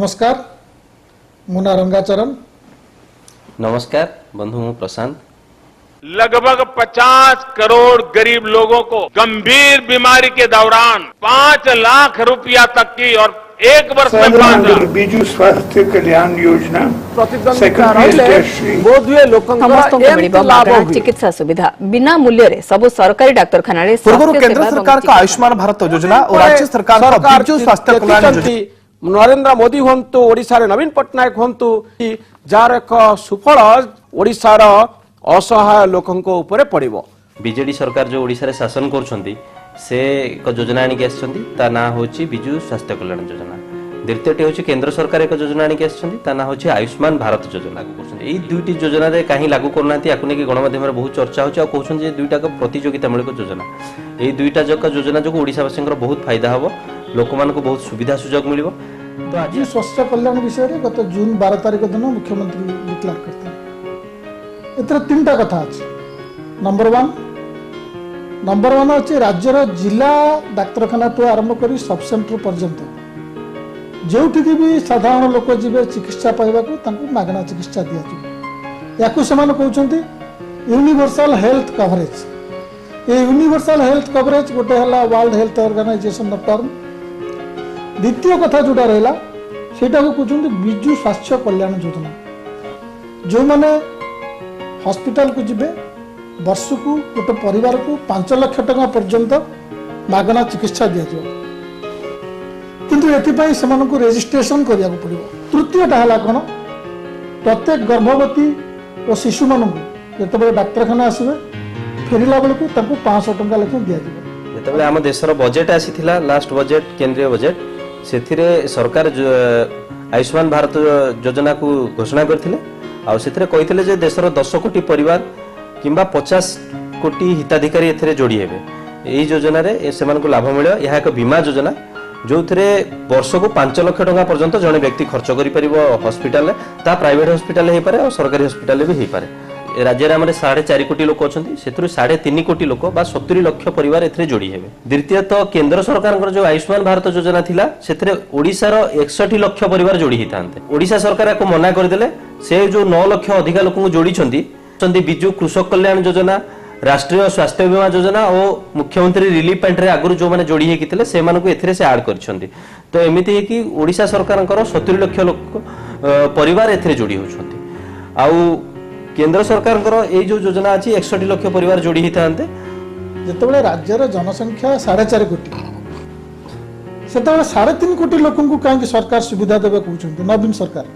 नमस्कार मुना रंगाचरण। नमस्कार बंधु मु प्रशांत। लगभग 50 करोड़ गरीब लोगों को गंभीर बीमारी के दौरान 5 लाख रुपया तक की और एक वर्ष में 5 लाख बिजु स्वास्थ्य कल्याण योजना चिकित्सा सुविधा बिना मूल्य रे सब सरकारी डाक्तरखाना रे केंद्र सरकार का आयुष्मान भारत योजना और राज्य सरकार का बिजु स्वास्थ्य कल्याण योजना नरेंद्र मोदी हूँ ओडिशा नवीन पट्टनायक हूँ जार एक सुफल ओडिशार असहाय लोकों उपरे पड़िबो। बीजेडी सरकार जो ओडिशा रे शासन करछंती से एक योजना आनी के आछंती ता ना होची बिजु स्वास्थ्य कल्याण योजना। द्वितीयटी होची केंद्र सरकार एक योजना आनी के आछंती ता ना होची आयुष्मान भारत योजना लागू करछंती। एई दुईटी योजना रे काहे लागू करनांती याकु ने कि गणमाध्यम रे बहुत चर्चा होची आ कहउछन जे दुईटा का प्रतियोगितामूलक योजना। एई दुईटा जक योजना जो ओडिशा वासिंकर बहुत फायदा हबो, लोक मान को बहुत सुविधा सुयोग मिलिबो। तो आज स्वास्थ्य कल्याण विषय रे गत जून 12 तारिख दिन मुख्यमंत्री डिक्लेयर करते एतर तीनटा कथा अछि। नंबर वन अछि राज्यर जिला डाक्तरखाना तो आरंभ करी सब सेंटर पर्यंत जोठी भी साधारण लोक जीवे चिकित्सा पाइबा को तांको मागना चिकित्सा दिया जिवो। याकु समान कहउछंती यूनिवर्सल हेल्थ कवरेज। ए यूनिवर्सल हेल्थ कवरेज गोटे हला वर्ल्ड हेल्थ ऑर्गेनाइजेशन टर्म। द्वितीय कथा जोटा रहला सेटा को कहउछंती बिजु स्वास्थ्य कल्याण योजना। जो माने हॉस्पिटल को जिबे वर्ष को गोटे परिवार को 5 लाख टका पर्यंत मागना चिकित्सा दिया जिवो, किंतु एथिपाई सेमान को रेजिस्ट्रेशन करिया को पड़िबो। तृतीयटा हला कोन प्रत्येक गर्भवती और शिशु मान को जतबे डाक्तरखाना आसीबे फेरिला बेल को ताको 500 टका लेके दिया जिवो। जतबे हम देशर बजेट आसीथिला लास्ट बजेट केंद्रीय बजेट सेथिरे सरकार आयुष्मान भारत योजना को घोषणा करथिले आ सेथिरे कहिथिले जे देशर 10 कोटी परिवार किंबा 50 कोटी हिताधिकारी एथिरे जोड़ी हेबे। एई योजना रे सेमान को लाभ मिले। यह एक बीमा योजना जो थे वर्ष को 5 लाख टका पर्यंत जड़े व्यक्ति खर्च कर हॉस्पिटल ता प्राइवेट हॉस्पिटल हो पारे और सरकारी हॉस्पिटल भी हो पारे। राज्य में 4.5 कोटी लोक अच्छा से 3.5 कोटी लोक बा 70 लाख परिवार एथिरे जोड़ी हेबे। द्वितीय तो केंद्र सरकार जो आयुष्मान भारत योजना थिला सेथिरे ओडिशार 61 लाख परिवार जोड़ी हितांते। ओडिशा सरकार को मना करदेले। से जो 9 लाख अधिका लोक जोड़ी बिजु कृषक कल्याण योजना, राष्ट्रीय स्वास्थ्य बीमा योजना और मुख्यमंत्री रिलीफ फंड रे आगुर जो माने जोड़ी हेकि थिले से मानको एथिरे से ऐड करछंती। तो एमिति हे कि ओडिशा सरकारनकर 70 लाख लोक परिवार एथिरे जोड़ी होछंती। आउ केंद्र सरकारनकर ए जो योजना अछि 61 लाख परिवार जोड़ी हितांते। जेतेबेले राज्यर जनसंख्या 4.5 कोटी सेतेबेले 3.5 कोटी लोकन को काहे सरकार सुविधा देबे कहउछंती नवीन सरकार।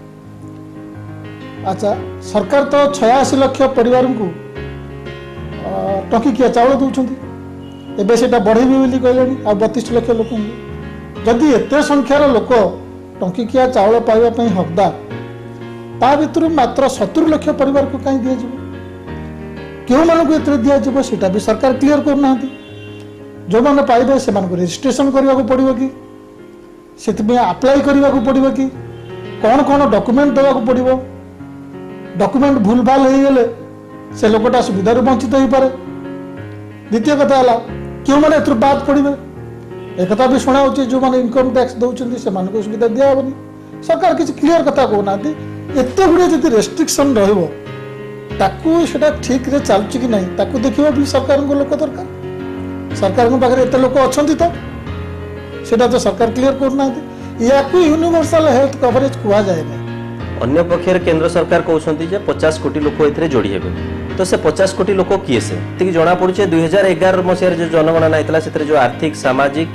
अच्छा सरकार तो 86 लाख परिवार को टंकिकिया चाउल दौरान एवं से बढ़ेबी बोली कहले आ 32 लाख लोक जदि एत संख्यार लोक टंकिकिया चाउल पाइबा हकदार ता भर मात्र 70 लाख परिवार को कहीं दिज्व क्यों मानक दिज्व सीटा भी सरकार क्लीयर करना। जो मैंने पाइबे से रेजिस्ट्रेशन करने को पड़ो कि से अप्लाई करने को पड़ो कि कौन कौन डॉक्यूमेंट देवा पड़ो। डॉक्यूमेंट भूल भाल हो गले से लोकटा सुविधा वंचित हो पारे। द्वितीय कथा है क्यों मैंने बाद पड़े एक भी शुणा जो मैंने इनकम टैक्स दौरान से सुविधा दिहबनी। सरकार किसी क्लीयर कथा कहना एत गुड़े जो रेस्ट्रिक्शन रहा ठीक रे चलुची कि नहीं ताकू देखिए भी सरकार को लोक दरकार। सरकार पाखे एत लोक अच्छा तो सरकार क्लीयर करना या यूनिवर्सल हेल्थ कवरेज कह जाए। अन्य पक्षर केंद्र सरकार कहते हैं 50 कोटी लोक ए जोड़ी हेबे। तो से 50 कोटी लोक किए से जना पड़े 2011 मसीह जो जनगणना होता है जो आर्थिक सामाजिक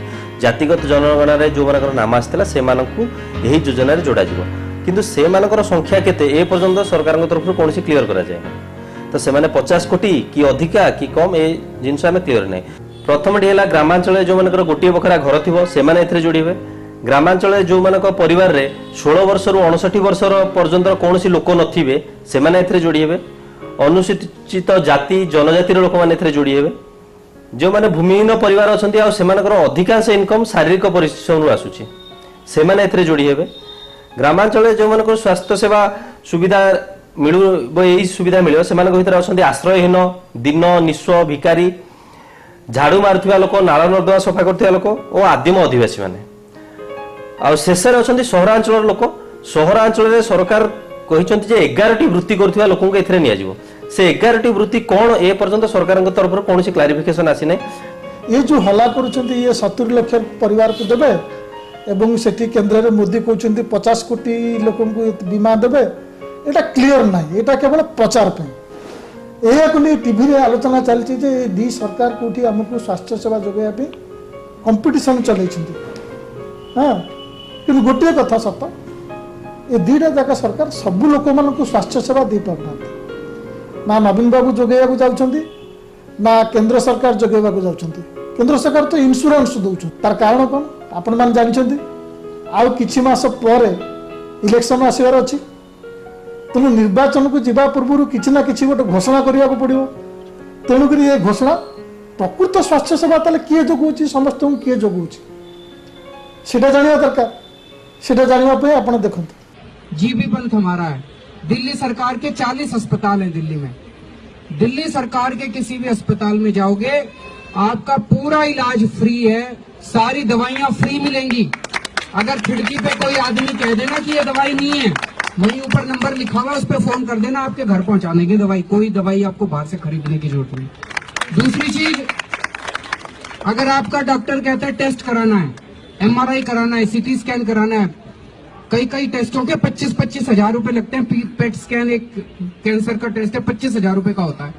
जातिगत जनगणना जो मान नाम आसाला से यही योजना जोड़ा किंतु से मानकर संख्या केते ए पर्यंत सरकार तरफ कौन क्लीयर करा जाए। तो से 50 कोटी कि अधिका कि कम ए जिनस आम क्लीयर नहीं। प्रथम है ग्रामांचल जो मान गोटे बखरा घर थी से जोड़े। ग्रामांचल जो मान परिवार रे 16 वर्ष रु 59 वर्ष पर्यंत कौन लोक नथिबे से माने जोड़ी हेबे। अनुसूचित जाति जनजाति लोक माने जोड़ी हेबे। जो माने भूमिहीन परिवार अछंती आ सेमानकर अधिकांश इनकम शारीरिक परिश्रम रु आसुची से माने जोड़ी हेबे। ग्रामांचल जो मान स्वास्थ्य सेवा सुविधा मिलू यही सुविधा मिले से अच्छा आश्रयहीन दिन निस्व भिकारी झाड़ू मारुवा लोक नाल नर्दमा सफा करथिबा लोक और आदिम आदिवासी माने आ शेष अच्छा सहरांचल लोक सहरांचल सरकार कहते जे 11टी वृत्ति करुवा लोक ए से 11टी वृत्ति कौन ए पर्यंत सरकार तरफ कौन क्लारिफिकेशन आसी ना ये जो हला करुँच ये 70 लाख परिवार को देवे एवं सेठी केंद्र में मोदी कहते 50 कोटी लोक बीमा देवे यहाँ क्लीयर ना यहाँ केवल प्रचार पे टीवी आलोचना चलती दी सरकार कौटी आमको स्वास्थ्य सेवा जोगाई कंपटीशन चल हाँ कि गोटे कथा सत ये दीटा जाक सरकार सबू लोक मान स्वास्थ्य सेवा दे पारना ना नवीन बाबू जोगेवा जाऊँगी ना केंद्र सरकार जोगेवा जाऊँगी केंद्र सरकार तो इंश्योरेंस दौर तार कारण कौन आपण मैंने जानते आउ कि मास पर इलेक्शन आसबार अच्छी तेणु निर्वाचन को जीवा पूर्व किसी ना कि गोटे घोषणा करने को पड़ो तेणुक ये घोषणा प्रकृत स्वास्थ्य सेवा ताले किए जोगाऊँ समस्त किए जोगाऊँ सीटा जाना दरकार सीटा जानापी आप देखते जीबी पंथ हमारा है। दिल्ली सरकार के 40 अस्पताल हैं दिल्ली में। दिल्ली सरकार के किसी भी अस्पताल में जाओगे आपका पूरा इलाज फ्री है, सारी दवाइयां फ्री मिलेंगी। अगर खिड़की पे कोई आदमी कह देना कि ये दवाई नहीं है, वहीं ऊपर नंबर लिखा हुआ उस पर फोन कर देना, आपके घर पहुंचा देंगे दवाई। कोई दवाई आपको बाहर से खरीदने की जरूरत नहीं। दूसरी चीज, अगर आपका डॉक्टर कहता है टेस्ट कराना है, MRI कराना है, CT स्कैन कराना है, कई टेस्टों के 25-25 हजार रुपए लगते हैं। पेट स्कैन एक कैंसर का टेस्ट है 25 हजार रुपए का होता है,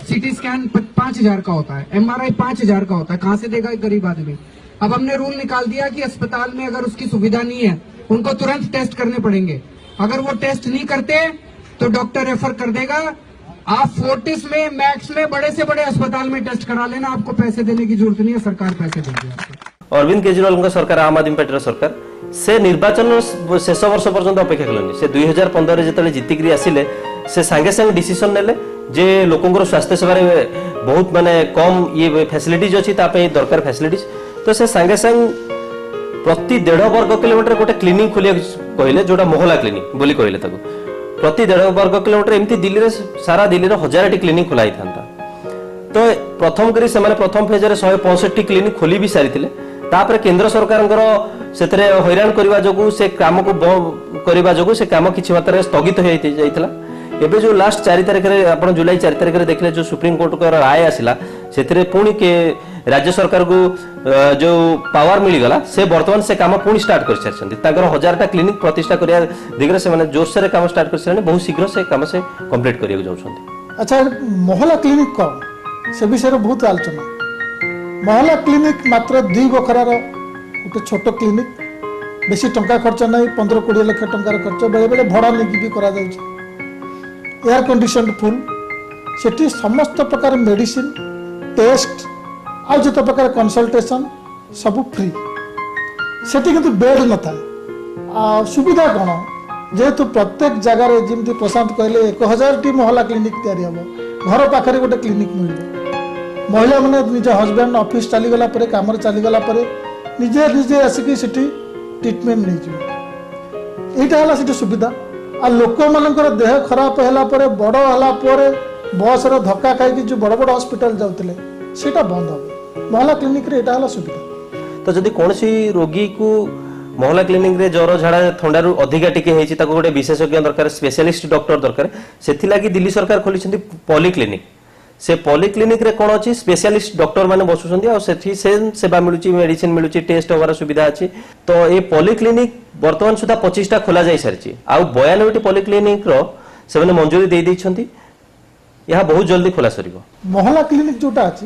CT स्कैन 5 हजार का होता है, MRI 5 हजार का होता है। कहां से देगा एक गरीब आदमी? अब हमने रूल निकाल दिया कि अस्पताल में अगर उसकी सुविधा नहीं है उनको तुरंत टेस्ट करने पड़ेंगे। अगर वो टेस्ट नहीं करते तो डॉक्टर रेफर कर देगा, आप फोर्टिस में, मैक्स में, बड़े से बड़े अस्पताल में टेस्ट करा लेना, आपको पैसे देने की जरूरत नहीं है, सरकार पैसे देगी आपको। अरविंद केजरीवाल सरकार, आम आदमी पार्टी सरकार से निर्वाचन शेष वर्ष पर्यंत अपेक्षा कले से 2015 जिते जीतिक आसिले से सांगे सांगे डिसीजन नेले जे लोकंर स्वास्थ्य सेवा बहुत माने कम ये फैसिलिटीज अच्छी दरकार फैसिलिटीज तो से सांगे सांग प्रति 1.5 वर्ग किलोमीटर गोटे क्लिनिक खोलिया कहले जोटा मोहला क्लिनिक बोली कहले प्रति 1.5 वर्ग किलोमीटर एमती दिल्ली रे सारा दिल्ली रे 1000टी क्लिनिक खोलाई था। तो प्रथम करी से प्रथम फेज रे 165टी क्लिनिक खोली भी सारी तापर केंद्र सरकार हैरान करने जो से कम को करने जो से कम किसी मात्रा स्थगित हो जाता। एबे जो लास्ट 4 तारिख रे आपण जुलाई 4 तारिख रे देखले जो सुप्रीम कोर्ट का राय आसिला से पुणी के राज्य सरकार को जो पावर मिलगला से बर्तमान से काम पुणी स्टार्ट कर सारी 1000टा क्लिनिक प्रतिष्ठा करने दिगरे से माने जोर से काम स्टार्ट कर सारे बहुत शीघ्र से काम से कंप्लीट करिया जाउछन्ती। अच्छा, मोहल्ला क्लिनिक कौन से विषय रे बहुत आलोचना। मोहल्ला क्लिनिक मात्र 2 बखरार गोटे छोट क्लिनिक, बेसी टंका खर्च नहीं, 15-20 लाख टंकार खर्च, बेले बेले भड़ा नहीं भी करा जाउछि, एयर कंडीशन फुल, सेठी समस्त प्रकार मेडिसिन टेस्ट आ जो प्रकार कंसल्टेशन सब फ्री। सेठी किंतु बेड न था। सुविधा कौन जेहेतु प्रत्येक जगार जमी प्रशांत कहले 1000टी मोहल्ला क्लिनिक तैयारी हम, घर पाखे गोटे क्लिनिक मिल, महिला मैंने निज हजबैंड ऑफिस चलीगला कम चलीगला निजे निजे आसिक ट्रिटमेंट नहीं यहाँ सुविधा। आ लोक मानकर देह खराब है बड़ है बस रे धक्का खाई जो बड़ बड़ हॉस्पिटल जाते सेटा बंद हम, मोहल्ला क्लिनिक रे एटा सुविधा। तो जदि कौन सी रोगी को मोहल्ला क्लिनिक रे ज्वर झाड़ा थंडारू अधिका टिके होती गोटे विशेषज्ञ दरकार, स्पेशलिस्ट डॉक्टर दरकार, से लगी दिल्ली सरकार खोली पॉलीक्लिनिक। से पॉलीक्लिनिक रे कौन अच्छी स्पेशलिस्ट डॉक्टर माने बसुछंती आ सेठी से सेवा मिलुची, मेडिसिन मिलुची, टेस्ट होवार सुविधा अच्छी। तो ये पॉलीक्लिनिक वर्तमान सुधा 25टा खोला जाई सारी आ 92टी पॉलीक्लिनिक रो से माने मंजूरी दे दैछंती। यह बहुत जल्दी खोला सरिबो। मोहल्ला क्लिनिक जोटा अच्छी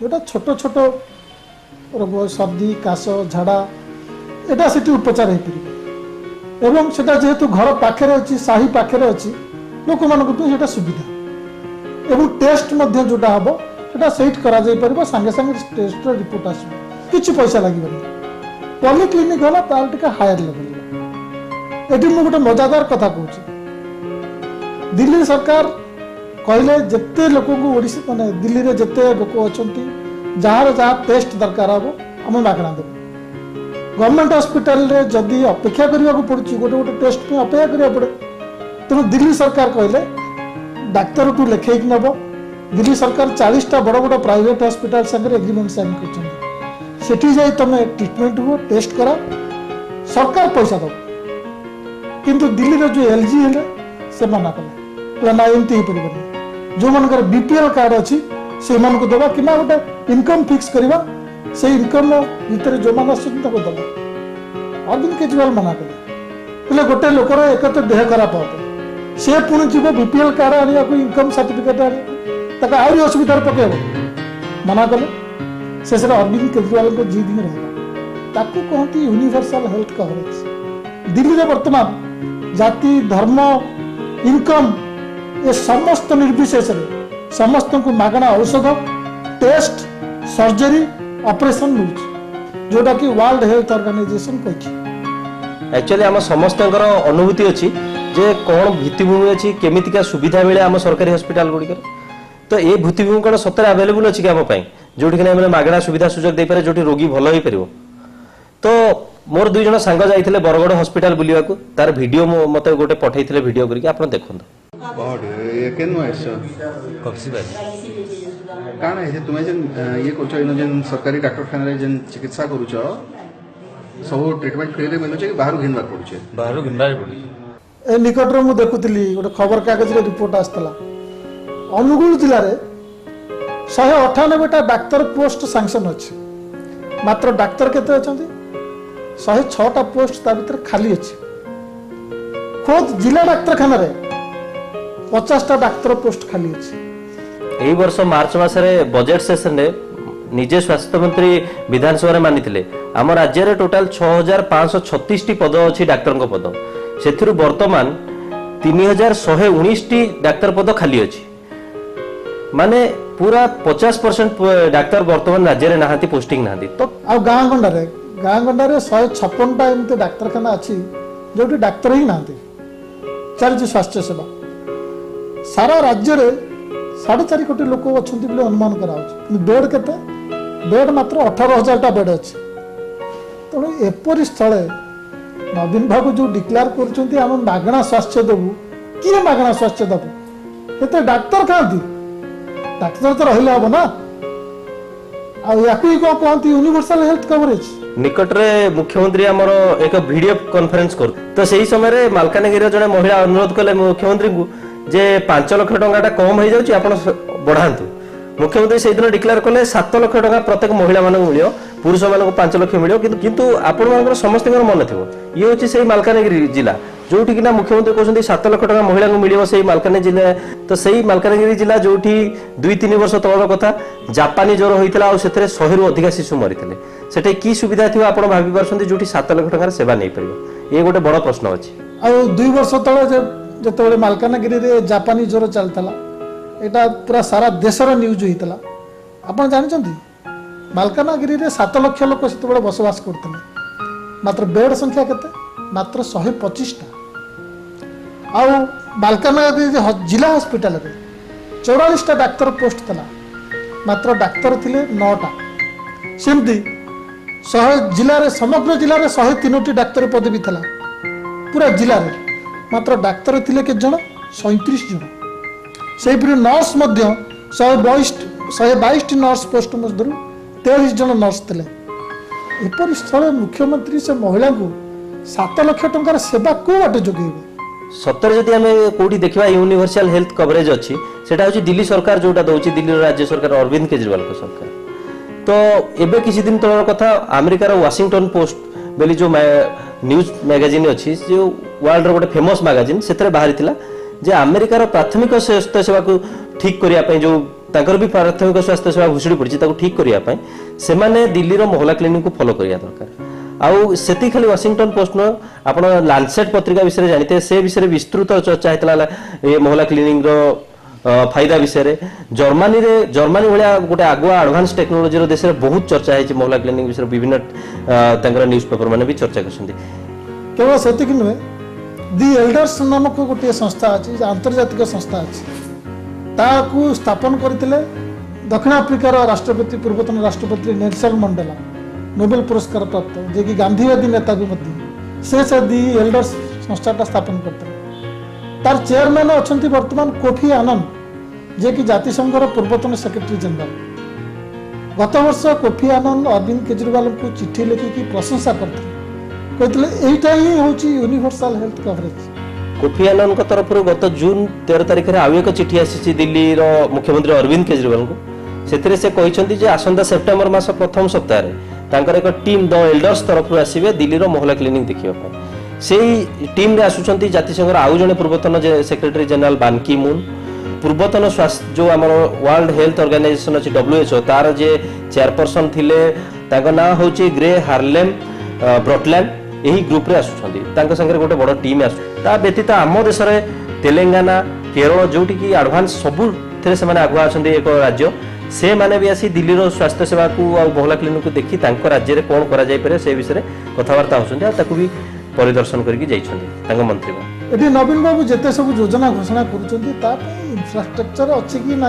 जोटा छोट छोट रोग सर्दी काश झाड़ा एटा सेठी उपचार हो पार एवं सेटा जेहेतु घर पाखे अच्छी साही पाखे अच्छी लोक मान सुविधा एवं टेस्ट जोटा हम सेटा सेट करा जाई परिबो, संगे संगे टेस्ट रिपोर्ट आसो, किछि पैसा लागिबनी। पॉलीक्लिनिक होला तार टिका हायर लेवल। एटी मु गोटे मजादार कथा कहूँ, दिल्ली सरकार कहले जिते लोक को ओडिशा माने दिल्ली रे जिते लोक अछंती जार जहाँ टेस्ट दरकार हम आम मागणा देव। गवर्नमेंट हॉस्पिटल रे जदि अपेक्षा करने को पड़ुछि गोटे गोटे टेस्ट पे अपेक्षा करिया पड़े, तेणु दिल्ली सरकार कहले डाक्तर को लेखैक नब। दिल्ली सरकार 40टा बड़ बड़ प्राइवेट हॉस्पिटल संगे एग्रीमेंट साइन कर तुम ट्रिटमेंट हुआ टेस्ट करा, सरकार पैसा दब। किंतु दिल्ली रे जो एलजी हेले से मना कले ना एमती हो परिबनी जो मनकर बीपीएल कार्ड अछि से मन को देबा किना गोटे इनकम फिक्स करबा से इनकम भीतर जो मान आछन ताको देबा अरविंद केजरीवाल मना कले गोटे लोकर एक तो देह खराब होते से पुणी जीव बीपीएल कार्ड आनिया को इनकम सर्टिफिकेट आनिया आहुरी असुविधा पकेब मना कले से अरविंद केजरीवाल को जी दिन रहा ताकू कहती यूनिवर्सल हेल्थ कवरेज दिल्ली रे वर्तमान जाति धर्म इनकम ये समस्त निर्विशेष समस्त को मागणा औषध टेस्ट सर्जरी ऑपरेशन मिलुଛି जोटा कि वर्ल्ड हेल्थ ऑर्गेनाइजेशन कहि एक्चुअली आम समस्त अनुभूति अच्छी जे कौन भित्तिभूमि अच्छी केमितिका सुविधा मिले आम सरकारी हॉस्पिटल गुड़िक तो ये भित्तिभूमि कौन सतरे अवेलेबल अच्छी आम जो मागणा सुविधा सुजोग दे पारे जो रोगी भल हो पार तो मोर दुई जन सांग जाइए बरगड़ हॉस्पिटल बुलवा तार वीडियो मत गोटे पठे वीडियो करके आप देखो काण है तुम्हें जेन ये करछ इन जेन सरकारी डाक्टरखाना रे जेन चिकित्सा करूछ सब ट्रीटमेंट फ्री रे मिलुछ कि बाहर घिनबार पड़ुछ बाहर घिनबार पड़ुछ ए निकट रे मु देखुतली गोटे खबर कागज रे रिपोर्ट आस्तला अनुगुल जिल्ला रे 198 टा डाक्टर पोस्ट सैंक्शन अछि मात्र डाक्टर केते अछंती 106 टा पोस्ट ता भीतर खाली अछि खुद जिला डाक्तरखाना रे 50 टा डाक्टर पोस्ट खाली अछि एही वर्ष मार्च मासरे बजेट सेशन रे निजे स्वास्थ्य मंत्री विधानसभा मानिथिले आम राज्य रे टोटाल 6536 टी पद अछि डाक्टर को पद सेथिरु वर्तमान 3119 टी डाक्टर पद खाली अछि माने पूरा 50% डाक्टर वर्तमान राज्य रे नाहांती पोस्टिंग नाहांती तो आ गां गंडा रे 156 टा एमते डाक्तरखाना अछि जोटी डाक्टर ही नाहांती चलछि स्वास्थ्य सेवा सारा राज्य रे 4.5 कोटी लोक अच्छा अनुमान कराऊँ बेड केते बेड मात्र 18,000 टा बेड अच्छे तेणु एपरी स्थले नवीन बाबू जो डिक्लेयर कर मागणा स्वास्थ्य देवु किए मागणा स्वास्थ्य देवु केते डाक्तर खाती डाक्तर तो रहिले हम ना कहते यूनिवर्सल हेल्थ कवरेज निकट रे मुख्यमंत्री आमर एक वीडियो कॉन्फ्रेंस कर तो सही समय मालकानगिरी जड़े महिला अनुरोध कले मुख्यमंत्री को जे 5 लाख टंका कम हो जाउची आपण बढ़ांतु मुख्यमंत्री से दिन डिक्लेयर कले 7 लाख टंका प्रत्येक महिला मानक मिलियो पुरुष मानक 5 लाख मिलियो किंतु आपण मानकर समस्त मन थिबो ये होची सेही मालकानगिरी जिला जोठी किना मुख्यमंत्री कहउछंती 7 लाख टंका महिला को मिलियो सेही मालकानगिरी जिला तो सेही मालकानगिरी जिला जोठी 2-3 वर्ष तळर कथा जापानी ज्वर होइतला आ सेतरे 100 रु अधिक शिशु मरितले सेटे की सुविधा थिबो आपण भाबी परछंती जोठी 7 लाख टंका सेवा नै परिबो ये गोटे बड़ प्रश्न अछि आ 2 वर्ष तळे जो मालकानगिरी रे जापानी ज्वर चलता यहाँ पूरा सारा देशर न्यूज होता आप जानते मालकानगिरी रे 7 लाख लोक से बसवास करते मात्र बेड संख्या केते मात्र 125 टा आ मालकानगिरी जिला हॉस्पिटल रे 44 टा डाक्तर पोस्ट थला मात्र डाक्तर थिले 9 टा सेमती 100 जिले में समग्र जिले में 103 टी डाक्तर पदवी थला पूरा जिले में मात्र डाक्तर थिले के जन 37 जन से नर्स 122 टी नर्स पोस्ट मध्य 23 जन नर्स थे एपरी स्थल मुख्यमंत्री से महिला को 7 लाख टंकार सेवा को बाटे जोगेबे सतर जदि आम कौटी देखा यूनिवर्सल हेल्थ कवरेज अच्छी सेटा हूँ दिल्ली सरकार जोटा दौर दिल्ली राज्य सरकार अरविंद केजरीवाल सरकार तो एबे किसी दिन तौर कथा अमेरिकार वाशिंगटन पोस्ट बोली जो न्यूज मैगजीन अच्छी जो वर्ल्ड रो गोटे फेमस मैगजीन से बाहरी थिला जे अमेरिकार प्राथमिक स्वास्थ्य सेवा को ठीक करने जो ताकर भी प्राथमिक स्वास्थ्य सेवा घुषुड़ी पड़ी ठीक करने से माने दिल्ली रो मोहल्ला क्लिनिक को फॉलो करिया दरकार आउ सेति खाली वाशिंगटन पोस्ट न आपण लांसेट पत्रिका विषय जानते से विषय विस्तृत चर्चा होता ये मोहल्ला क्लिनिक रो फायदा विषय जर्मनी भाया गोटे आगुआ एडवांस टेक्नोलोजी रो देश में बहुत चर्चा है मोहल्ला क्लिनिक विषय विभिन्न न्यूज पेपर मैंने भी चर्चा कर केवल सेतिक नुहे दि एल्डर्स नामक गोटे संस्था अच्छी आंतर्जातिक संस्था अच्छी ताकू स्थापन करते दक्षिण आफ्रिकार राष्ट्रपति पूर्वतन राष्ट्रपति नेल्सन मंडेला नोबेल पुरस्कार प्राप्त जे कि गांधीवादी नेता भी से दि एल्डर्स संस्थाटा स्थापन करते तार चेयरमैन अच्छा बर्तमान कोफी आनंद जे कि जातिसंघर पूर्वतन सेक्रेटरी जनरल गत वर्ष कोफी आनंद अरविंद केजरीवाल को चिट्ठी लिखिकी प्रशंसा करते कहते यहीटा ही हूँ यूनिवर्सल हेल्थ कवरेज। कोफी आनन तरफ गत जून 13 तारिख में आउ एक चिठी आसी दिल्ली मुख्यमंत्री अरविंद केजरीवाल को से से कहते जे आसंता सेप्टेम्बर मास प्रथम सप्ताह एक टीम द एल्डर्स तरफ आसवे दिल्ली मोहल्ला क्लिनिक देखा से टीम रे आसुचंती जातिसंघर आउ जने पूर्वतन सेक्रेटरी जनरल बान की मून पूर्वतन स्वास्थ्य जो आम वर्ल्ड हेल्थ ऑर्गेनाइजेशन अच्छी WHO तार जे चेयरपर्सन थिले ना हूँ ग्रे हार्लेम ब्रटलैंड यही ग्रुप रे आसुचंती संगे गोटे बड़ टीम आसु व्यतीत आम देश में तेलंगाना केरल जोटी की एडवांस सबू से आगुआ अच्छा एक राज्य से माने भी आसी दिल्ली स्वास्थ्य सेवा को मोहल्ला क्लिनिक को देखी राज्य में कौन करा से विषय कथबार्ता होती भी परिदर्शन करके मंत्री ये नवीन बाबू जिते सब योजना घोषणा इंफ्रास्ट्रक्चर अच्छी कि ना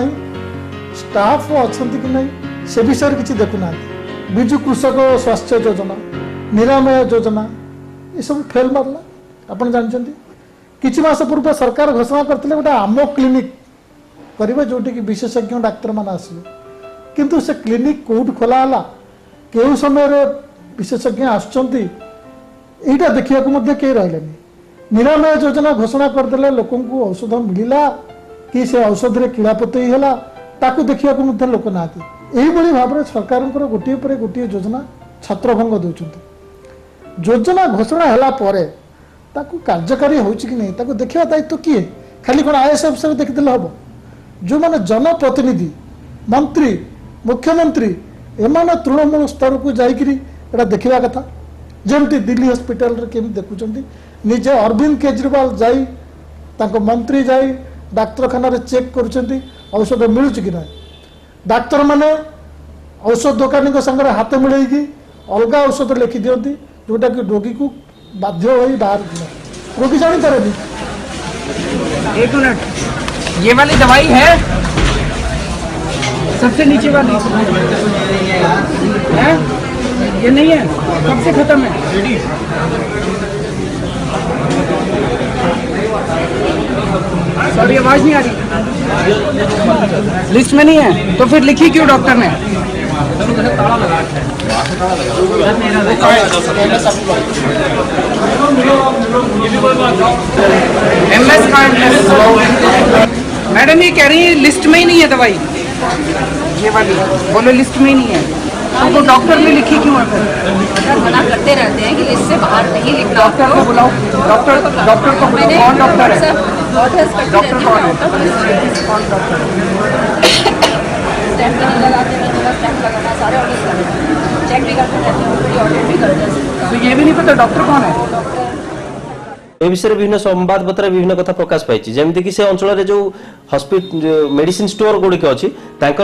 स्टाफ अच्छा कि ना से विषय किसी देखुना विजु कृषक स्वास्थ्य योजना निरामय योजना ये सब फेल मारला आप जानते किछि मास पूर्व सरकार घोषणा करते गोटे आम क्लिनिक करेंगे जोटि कि विशेषज्ञ डाक्तर मान आसवे किंतु से क्लिनिक कौट खोला केउ समय विशेषज्ञ आसुचंती एटा देखिया कहीं रही निरामय योजना घोषणा करदे लोक औषध मिलला कि से औषध रे कीड़ापतई है ताकू देखा लोक ना भाव में सरकार गोटे पर गोटे योजना छत्रभंग दौरान योजना घोषणा है ताकू कार्यकारी हो कि नहीं ताकू देखा दायित्व किए खाली कौन IAS अफसर देखिदे हम जो माने जनप्रतिनिधि मंत्री मुख्यमंत्री एमाने तृणमूल स्तर को जाइकरी एटा देखा कथा जमती दिल्ली हॉस्पिटल रे केमी देखुचंती निजे अरविंद केजरीवाल जाई तांको मंत्री जाई डाक्तरखाना रे चेक करुचंती औषध मिलुच कि ना डाक्तर माने औषध दुकानी को संगे हाथ मिलेगी अलग औषध लिखि दियंती जोटा कि रोगी को बाध्य होई बाहर रोगी जानी पारेनी। एक मिनट ये वाली दवाई है सबसे नीचे वाली है ये नहीं है कब से खत्म है सॉरी आवाज नहीं आ रही लिस्ट में नहीं है तो फिर लिखी क्यों डॉक्टर ने MS कार्ड मैडम ये कह रही है लिस्ट में ही नहीं है दवाई ये वाली बोलो लिस्ट में ही नहीं है तो डॉक्टर ने लिखी क्यों है डॉक्टर मना करते रहते हैं कि लिस्ट से बाहर नहीं लिखना। डॉक्टर को बुलाओ डॉक्टर को बुलाओ कौन डॉक्टर है डॉक्टर कौन है कौन डॉक्टर स्टैम्प नहीं लगाते हैं थोड़ा स्टैम्प लगाना सारे ऑर्डर चेक भी करते रहते हैं ऑर्डर भी करते हैं तो ये भी नहीं पता डॉक्टर कौन है। ए विषय विभिन्न संवाद पत्र विभिन्न कथा प्रकाश पाई जमती कि से अंचल जो हॉस्पिटल मेडिसिन स्टोर गुड़िक अच्छी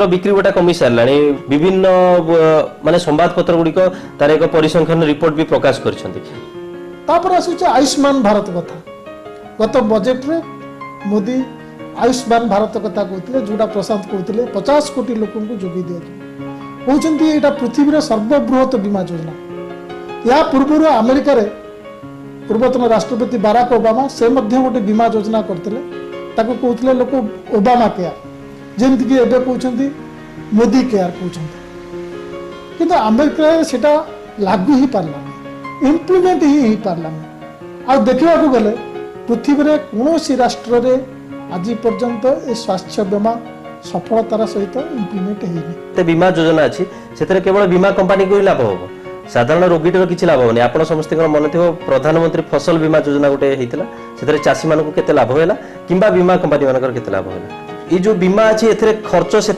बिक्री बटा कमी सारा विभिन्न माने संवाद पत्र गुड़िक तार एक परिसंख्यान रिपोर्ट भी प्रकाश कर आयुष्मान भारत कथा गत बजेट रे मोदी आयुष्मान भारत कथा कहते जोटा प्रशांत कहते 50 कोटी लोक जोगी दिया कहते यहाँ पृथ्वी सर्वबृहत बीमा योजना या पूर्व अमेरिका रे पूर्वतन राष्ट्रपति बाराक ओबामा से गोटे बीमा योजना करते कहते लोक ओबामा केयर जमती कि एबे कहते मोदी केयर कहते किंतु अमेरिका सेटा लागू ही पारला इम्प्लीमेंट ही पारला देखा गले पृथ्वी रे कौन राष्ट्र रे आज पर्यंत ए स्वास्थ्य बीमा सफलतार सहित इम्प्लीमेंट है बीमा योजना अच्छी से केवल बीमा कंपनी को ही लाभ होगा साधारण रोगीटर किसी लाभ होनी आप समस्त मन थी प्रधानमंत्री फसल बीमा योजना गोटे होता से चाषी मान के लाभ है कि बीमा कंपनी मान के लाभ है ये जो बीमा अच्छी ए खर्च से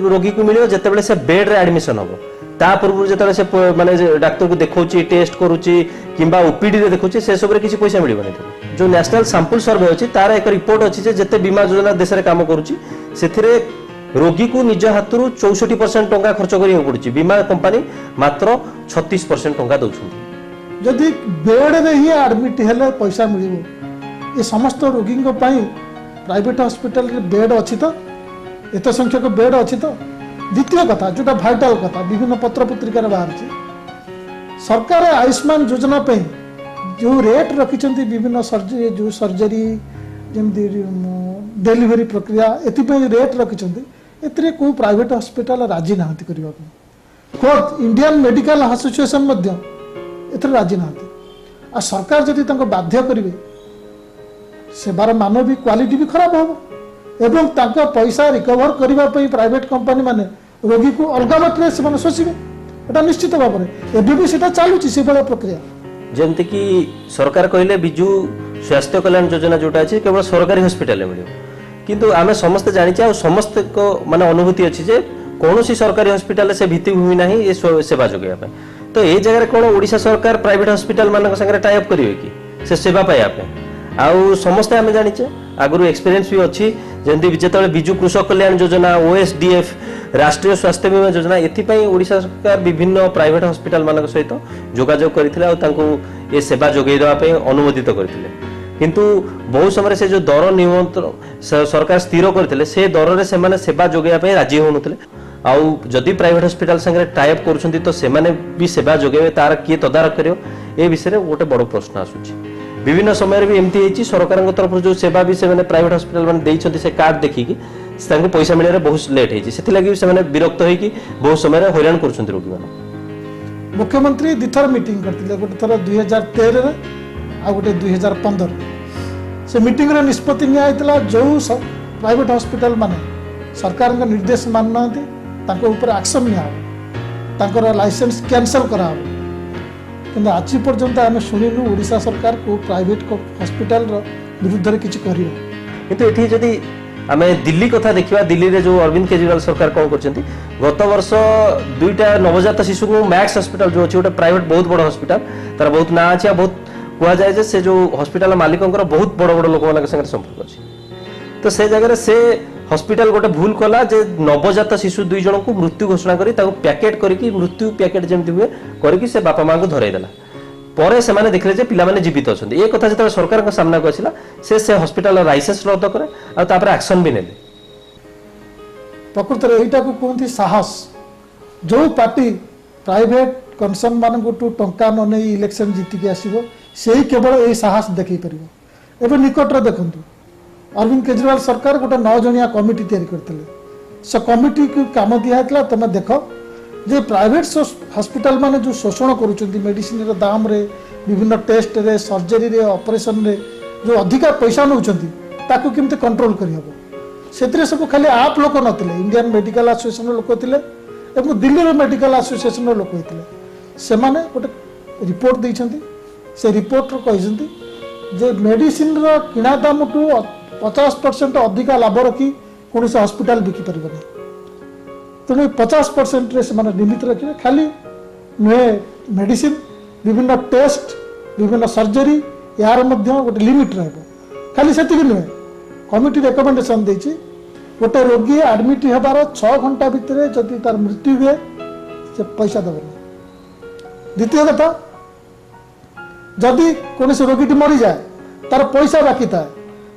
रोगी को मिले जिते से बेड रे एडमिशन हम ता पूर्व जो से माने डाक्तर को देखौची टेस्ट करूची किंबा ओपीडी रे देखौची से सब रे किसी पैसा मिलबनी जो नेशनल सैंपल सर्वे अछि तार एक रिपोर्ट अछि जे जते बीमा योजना देश रे काम करूची सेथिरे रोगी को निज हाथरू 64% टंका खर्च करियो पड़ुची बीमा कंपनी मात्र 36% टंका दउछंती जदि बेड रे ही एडमिट हेले पैसा मिलिबो ये समस्त रोगी को पई प्राइवेट हॉस्पिटल रे बेड अछि तो एत संख्यक बेड अछि तो द्वितीय कथा जोटा भाइटाल कथा विभिन्न पत्र पत्रिका बाहर सरकार आयुष्मान योजना पे जो रेट रखिंट विभिन्न जो सर्जरी जमी डेलीवरी प्रक्रिया एपाई रेट रखिंट ए को प्राइवेट हॉस्पिटल राजी ना करने इंडियन मेडिकल एसोसिएशन राजी ना आ सरकार जदि बाध्य करेंगे सेवार मान भी क्वालिटी भी खराब हम एवं तांका पैसा रिकवर करने प्राइवेट कंपनी माने रोगी को अलग बाटे से शोषिबे एटा निश्चित भाव में एबे भी सेटा चलुची से बड़ा प्रक्रिया जेमती कि सरकार कहले बिजु स्वास्थ्य कल्याण योजना जोटा अच्छे केवल सरकारी हॉस्पिटल में मिल किंतु आमे समस्त जानिचे आ समस्त को माने अनुभूति अच्छी जे कौन सी सरकारी हॉस्पिटल से भित्तिभूमि ना ये सेवा जोगे तो ये जगह कौन ओडिशा सरकार प्राइवेट हॉस्पिटल मान संगे टाई अप करेंगे कि से सेवा पाइबा आउ समस्ते आम जाचे आगु एक्सपीरियंस भी अच्छी जमी जो बिजु कृषक कल्याण योजना OSDF राष्ट्रीय स्वास्थ्य बीमा योजना एथिपाई ओडिशा सरकार विभिन्न प्राइवेट हॉस्पिटल मान सहित जोगाजोग करते ये सेवा जोगई देवाई अनुमोदित करते किंतु बहुत समय से जो दर नियंत्रण सरकार स्थिर करते से दर में से सेवा जोगेवाई राजी होनुते आउ जदि प्राइवेट हॉस्पिटल संगे टाई अप करुछंती तो सेमाने भी सेवा जोगेबे तार किए तदारख करियो ए विषय में गोटे बड़ प्रश्न आसुची विभिन्न समय भी एमती होती सरकार तरफ जो सेवा भी से प्राइवेट हॉस्पिटल मैंने देइछंती से कार्ड देखिकी पैसा मिलने बहुत लेट होती से विरक्त होगी बहुत समय हैरान कर रोगी मान मुख्यमंत्री दिथर मीटिंग करते गोटे थर 2013 आ गोटे 2015 से मीटिंग रे निष्पत्ति निया जो प्राइवेट हॉस्पिटल माने सरकार निर्देश मान ना ऊपर एक्शन निया लाइसेंस कैंसल करा कि आज पर्यंत आम शुणु ओडिशा सरकार को प्राइवेट हॉस्पिटल विरुद्ध में किसी कर किंतु जदि आम दिल्ली कथा देखा दिल्ली रे जो अरविंद केजरीवाल सरकार कौन कर गत वर्ष 2टा नवजात शिशु को मैक्स हॉस्पिटल जो अच्छे गोटे प्राइवेट बहुत बड़ हॉस्पिटल तार बहुत ना अच्छे बहुत कहुए से जो हॉस्पिटल मालिकों बहुत बड़ बड़ लोक मान संपर्क अच्छे तो से जगह से हॉस्पिटल गोटे भूल कला जे नवजात शिशु 2 जन को मृत्यु घोषणा करी पैकेट करी मृत्यु पैकेट जमी हुए करके से बापा माँ को धरईदेला पर से देखले जे पिला माने जीवित अच्छा ये कथा जो सरकार सामना को आसला से हॉस्पिटल लाइसेंस रद्द करे और एक्शन भी नेले प्रकृत में यहीटा को कहते साहस जो पार्टी प्राइवेट कनसर्न मान टंका न नहीं इलेक्शन जीतिकी आसो से केवल यही साहस देखी पार एवं निकटर देखूँ अरविंद केजरीवाल सरकार गोटे 9 जनिया कमिटी तैयारी करते से कमिटी को काम दिया तुम देख जे प्राइवेट हॉस्पिटल माने जो शोषण करुँच मेडिसिन दाम रे विभिन्न टेस्ट रे सर्जरी रे ऑपरेशन रे जो अधिका पैसा नौकरी केमती कंट्रोल करहब से सब खाली आप लोक नथिले इंडियन मेडिकल एसोसिएशन लोक थिले एवं दिल्ली मेडिकल एसोसिएशन लोक होते से गोटे रिपोर्ट देइछंती से रिपोर्ट कहते जे मेडिसिन किणा दाम टू 50% अधिका लाभ रखी कौन से हॉस्पिटल बिकी पारे तेणु 50% रे से निमित रखिए खाली नुहे मेडिसिन विभिन्न टेस्ट विभिन्न सर्जरी यार गोटे लिमिट रहा खाली से नुहे कमिटी रेकमेंडेशन देछि गोटे रोगी एडमिट होबार 6 घंटा भितर जदि तार मृत्यु हुए से पैसा देवे द्वितीय कथा जदि कौन से रोगी मरी जाए तार पैसा बाकी था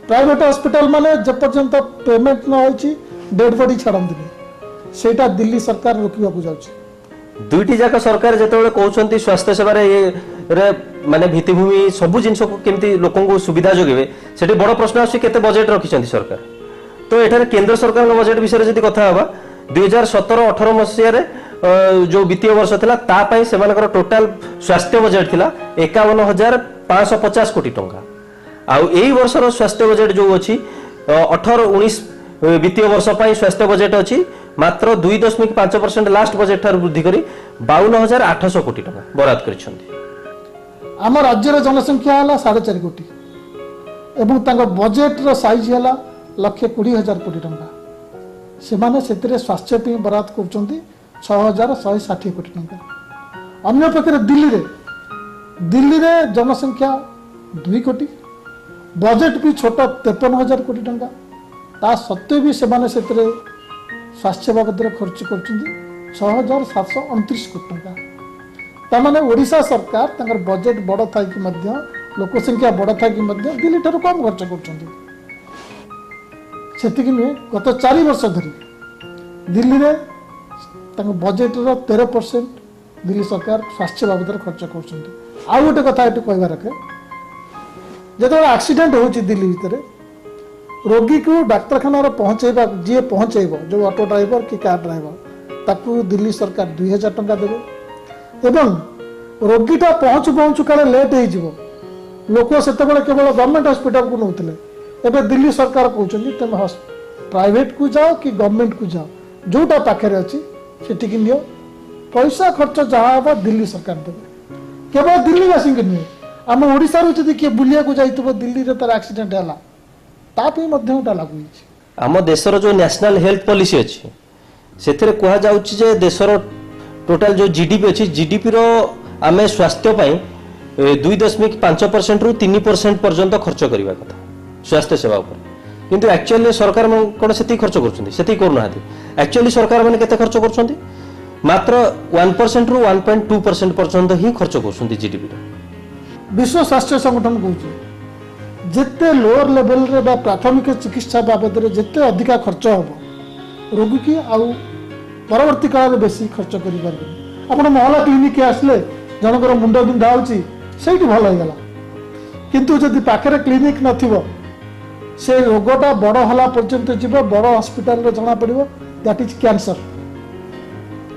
प्राइवेट हॉस्पिटल माने जब पर्यंत पेमेंट न होची डेड बॉडी छाड़ती सेटा दिल्ली सरकार रोकवा को जाउची दुईटी जाक सरकार जेतेबेले कहउछंती स्वास्थ्य सेवा रे माने भित्तिभूमि सबु जिनस को केमती लोकन को सुविधा जोगेबे सेठी बड़ प्रश्न आसी केते बजेट रखिछंती सरकार तो एठारे केंद्र सरकार का बजेट विषय जदि कथा हबा 2017-18 मसिया रे जो वित्तीय वर्ष थिला ता पई सेमानकर टोटल स्वास्थ्य बजेट थिला 51,550 कोटी टंका आउ एई वर्षर स्वास्थ्य बजेट जो अच्छी 18-19 वित्तीय वर्ष पर स्वास्थ्य बजेट अच्छी मात्र 2.5% लास्ट बजेट ठार वृद्धि करी 52,800 कोटी टंका बराद करिसेंती आम राज्यर जनसंख्या है 4.5 कोटी एवं तांको बजेट रो साइज है 1,20,000 कोटी टंका सेमाने सेतिरे स्वास्थ्य पे बराद करछंती 6,160 कोटी टंका अन्य पक्षे दिल्ली रे जनसंख्या 2 कोटी बजेट भी छोट 53,000 कोटी टंका ता सत्वे भी सेमाने सेतिरे स्वास्थ्य बाबद खर्च कर 6,729 कोटी टंका तामाने ओडिशा सरकार तांकर बजेट बड़ था कि लोक संख्या बड़ था कि दिल्ली ठार कम खर्च कर नुहे गत 4 वर्ष धरी दिल्ली में बजेट 13% दिल्ली सरकार स्वास्थ्य बाबद खर्च कर आउ गोटे कथा ये कहवा रखे जो एक्सीडेंट हो दिल्ली भितर रोगी को डाक्तखाना पहुँचेबा जी पहुँचेब जो ऑटो ड्राइवर कि कार ड्राइवर ताकू दिल्ली सरकार 2,000 टंका देवे एवं रोगीटा पहुँचु पहुँचु काले लेट हो लोक से केवल गवर्नमेंट हॉस्पिटल को नौते एवं दिल्ली सरकार कहते तुम प्राइवेट को जाओ कि गवर्नमेंट को जाओ जोटा पाखे अच्छी सेटिक नियो पैसा खर्च जहाँ हम दिल्ली सरकार देवे केवल दिल्लीवासी को नुहे आम ओडिशा जब किए बुलिया को जाइए दिल्ली रे तार एक्सीडेंट है तापी लागू आम देशर जो नेशनल हेल्थ पॉलिसी अच्छी से कहुचे देशर टोटाल जो जीडीपी अच्छी जीडीपी रो आम स्वास्थ्य 2.5% रु 3% पर्यंत खर्च करने कथा स्वास्थ्य सेवा उपर किंतु एक्चुअली सरकार कौन से खर्च करना एक्चुअली सरकार मैंने केते खर्च कर मात्र 1% रु 1.2% पर्यंत ही खर्च कर जीडीपी विश्व स्वास्थ्य संगठन कहूँ जिते लोअर लेवल रे बा प्राथमिक चिकित्सा बाबद जिते अधिका खर्च हम रोगी की आउ परवर्ती काल में बेसी खर्च कर महला क्लिनिक आसले जनकर मुंड बिंधा से भल होगा किंतु जदि पाखे क्लिनिक नथिबो से रोगटा बड़ होला पर्यंत जीव बड़ हॉस्पिटल जना पड़ो दैट इज कैंसर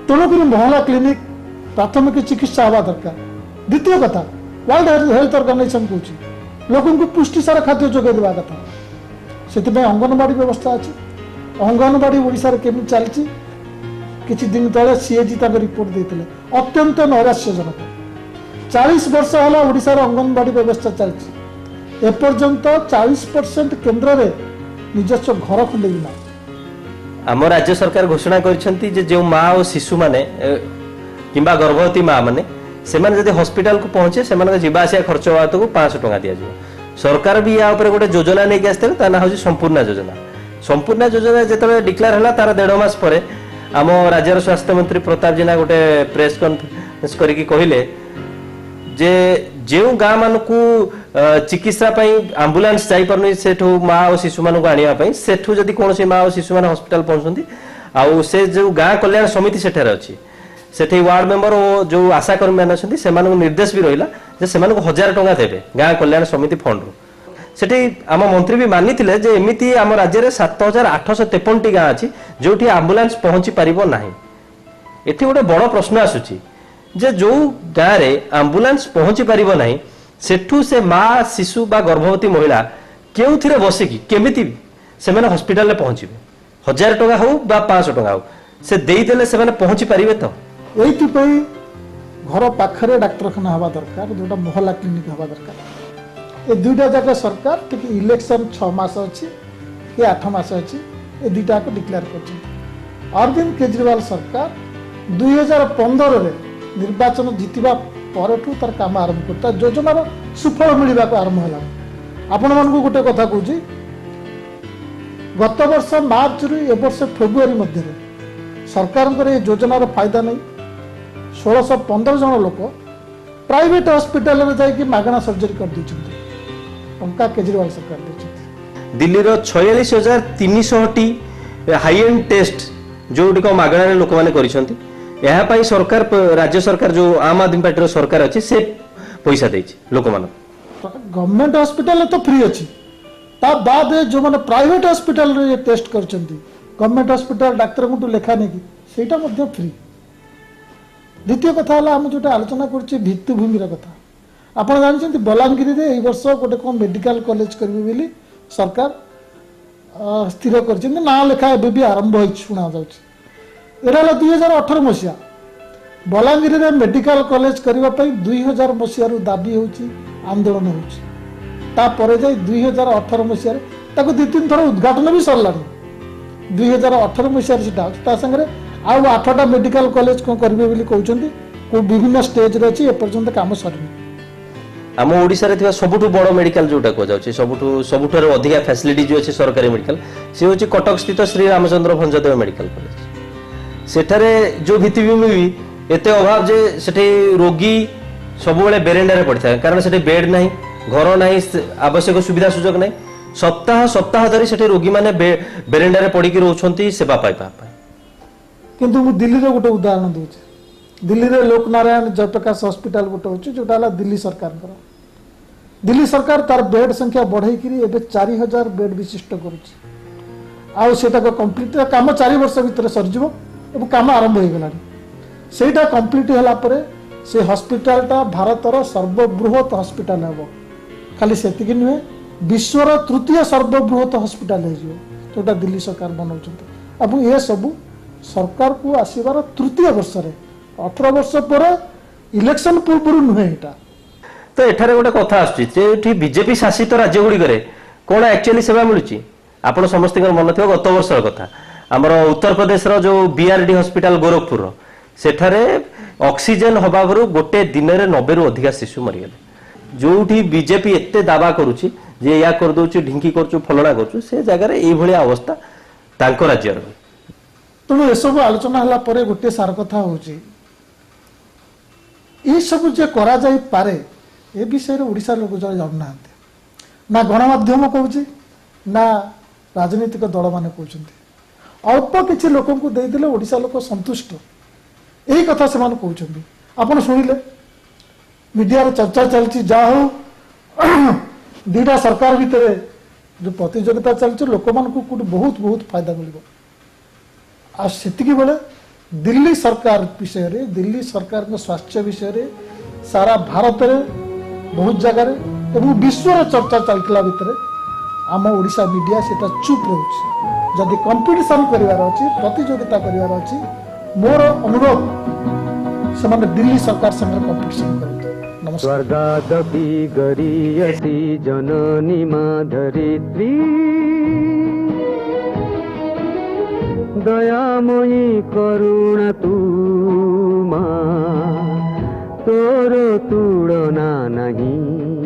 तेणुक महला क्लिनिक प्राथमिक चिकित्सा हवा दरकार द्वितीय कथा वर्ल्ड हेल्थ ऑर्गेनाइजेशन कहूँ लोक पुष्टिसार खाद्य जोगे देवा कथा से अंगनवाड़ी व्यवस्था अच्छी अंगनवाड़ी ओडिशा केमी चलती किछि दिन तले सीएजी रिपोर्ट देते अत्यंत नैराश्यजनक 40 वर्ष है ओडिशार अंगनवाड़ी व्यवस्था चलती एपर्यंत 40% केन्द्र में निजस्व घर खंडे भी ना आम राज्य सरकार घोषणा करछंती जे जो माँ और शिशु माने किंबा गर्भवती माँ माने सेमाने जदि हॉस्पिटल को पहुंचे सेमाने जीवा आसिया खर्च बात को 500 टंका दिया जाय सरकार भी या ऊपर गोटे योजना नहीं आसते ता ना हूँ संपूर्ण योजना जिते डिक्लेयर है तार 1.5 मास पर आम राज्यर स्वास्थ्य मंत्री प्रताप जेना गोटे प्रेस कॉन्फ्रेंस करके कहले जे जो गाँ मान को चिकित्सा आंबुलांस जाई पारनी सेठू माँ और शिशु मान आने सेठू जदि कौन माँ और शिशु मान हॉस्पिटल पहुंचती आउ से जो गाँ कल्याण समिति सेठार अच्छी सेठी वार्ड मेंबर और जो आशाकर्मी मैंने अच्छे से निर्देश भी रहा जे से 1000 टंका देवे गाँ कल्याण समिति फंड सेठी आम मंत्री भी मानी जे एमती आम राज्य में 7853 गाँ अच्छी जो आंबुलांस पहुंची पारिबो नाही एठी गोटे बड़ प्रश्न आसुची जे जो गाँव में आंबुलांस पहुंची पारिबो नाही सेठू से माँ शिशु बा गर्भवती महिला केउथिरे बसिकी केमिति से हॉस्पिटल में पहुंचे 1000 टंका हो बा 500 टंका हो से देदेले से पहुंची पारिबे तो यही घर पाखरे डाक्तरखाना हवा दरकार जोटा महला क्लिनिक हवा दरकार ये दुईटा जाक सरकार टिके इलेक्शन 6 मास अच्छी कि 8 मास अच्छी ये दुईटा को डिक्लेयर कर अरविंद केजरीवाल सरकार 2015 रे निर्वाचन जीतवा परठू तार काम आरंभ करता योजनार सुफल मिलवा को आरंभ है आपण मानक गोटे कथा कहूँ गत वर्ष मार्च रु ए वर्ष फेब्रुआरी मध्य सरकार ये योजनार फायदा नहीं 1615 जन लोक प्राइवेट हॉस्पिटल में जाकि मागणा सर्जरी कर टंका केजरीवाल सरकार दे दिल्ली 46,300 हाई एंड टेस्ट जो मागणा लोक मैंने कर सरकार राज्य सरकार जो आम आदमी पार्टी सरकार अच्छी से पैसा देछि लोक मान गवर्नमेंट हॉस्पिटल तो फ्री अच्छी ता बाद जो मैंने प्राइवेट हॉस्पिटल रे टेस्ट करछंती गवर्नमेंट हॉस्पिटल डाक्तर को लेखा नहीं सेटा मध्य फ्री द्वितीय कथा है आम जो आलोचना कर भित्तिभूमि कथा आपड़ जानते बलांगीर में यही वर्ष गोटे कौन मेडिकल कॉलेज करेंगे सरकार स्थिर कर ना लेखा एवं भी आरंभ हो शुणा जाए 2018 मसीहा बलांगीर में मेडिकल कॉलेज करने 2000 मसीह दाबी हो आंदोलन होपर जा 2018 मसीह 2-3 थर उद्घाटन भी सरला 2018 मसीह सागर आउ 8टा मेडिकल कॉलेज कौन करेंगे कहते विभिन्न स्टेज रे अच्छी एपर्यंत काम सरनी आम ओडिशा रे सबुठु बड़ मेडिकल जोटा कहुचे सबुठार अधिका फैसिलिटी जो अच्छे सरकारी मेडिकल सी हूँ कटक स्थित श्री रामचंद्र भंजदेव मेडिकल कॉलेज सेठारे जो भित्तिभूमि भी एत अभाव जे सेठी रोगी सब बेरेंडारे पड़ता है कारण से बेड ना घर ना आवश्यक सुविधा सुजोग ना सप्ताह सप्ताह धरी से रोगी मैंने बेरेंडारे पड़िकी रोचंती सेवा पाइबा किंतु मु दिल्ली रे गोटे उदाहरण दूचे दिल्ली रे लोकनारायण जयप्रकाश हॉस्पिटल गोटे होची जोटा हला दिल्ली सरकार तार बेड संख्या बढ़ाई एबे 4000 बेड विशिष्ट करूची आउ सेटा को कंप्लीट काम 4 वर्ष भीतर सरजिवो एबो काम आरंभ हो गलानी सेटा कंप्लीट होला परे से हॉस्पिटलटा भारतर सर्वबृहत हॉस्पिटल हेबो खाली सेतिकी नुहे विश्वर तृतीय सर्वबृहत हॉस्पिटल हो जोटा दिल्ली सरकार बनाऊँ ये सब सरकार को आसबार तृतीय वर्ष 18 वर्ष पर इलेक्शन पूर्व नुहे यहाँ तो एठारे गोटे कथा आसुची बीजेपी शासित राज्य गुड़िक कौन एक्चुअली सेवा मिलूची आपण समस्त मन थी गत वर्ष कथा आमर उत्तर प्रदेश जो बीआरडी हॉस्पिटल गोरखपुर सेठारे ऑक्सीजन अभाव गोटे दिन में 90 रु अधिक शिशु मरीगले जो बीजेपी एते दावा करुची जे या कर दउची ढिंकी करचु फलना करचु से जगह रे एई भलिया अवस्था तांको राज्य रो तेणु ये सब आलोचना हला परे गोटे सार कथा होची ये सब जे करा जाई पारे ए विषय रे ओडिसा लोक जण जानु ना गणमाध्यम कहूची ना राजनीतिक दल माने कहउछन्ती अल्प किछि लोकन को दे दिले ओडिसा लोक संतुष्ट यही कथा से माने कहउछन्ती आपण सुनिले मीडिया रे चर्चा चलची जा हो दीटा सरकार भितर जो प्रतियोगिता चलची लोक मान को बहुत बहुत फायदा मिलिबो आ सेतिकी बेले दिल्ली सरकार विषय रे दिल्ली सरकार के स्वास्थ्य विषय रे सारा भारत रे बहुत जगह रे एवं विश्व रे चर्चा चलतिला भितर आम ओडिशा मीडिया सेटा चुप रहउछि जदि कंपटीशन करिवार अछि प्रतियोगिता करिवार अछि मोर अनुरोध से माने दिल्ली सरकार संगे कंपटीशन करतु नमस्कार स्वर्गादपि गरीयसी जननी माधरित्री दयामयी करुणा तू मां तोर तुलना नहीं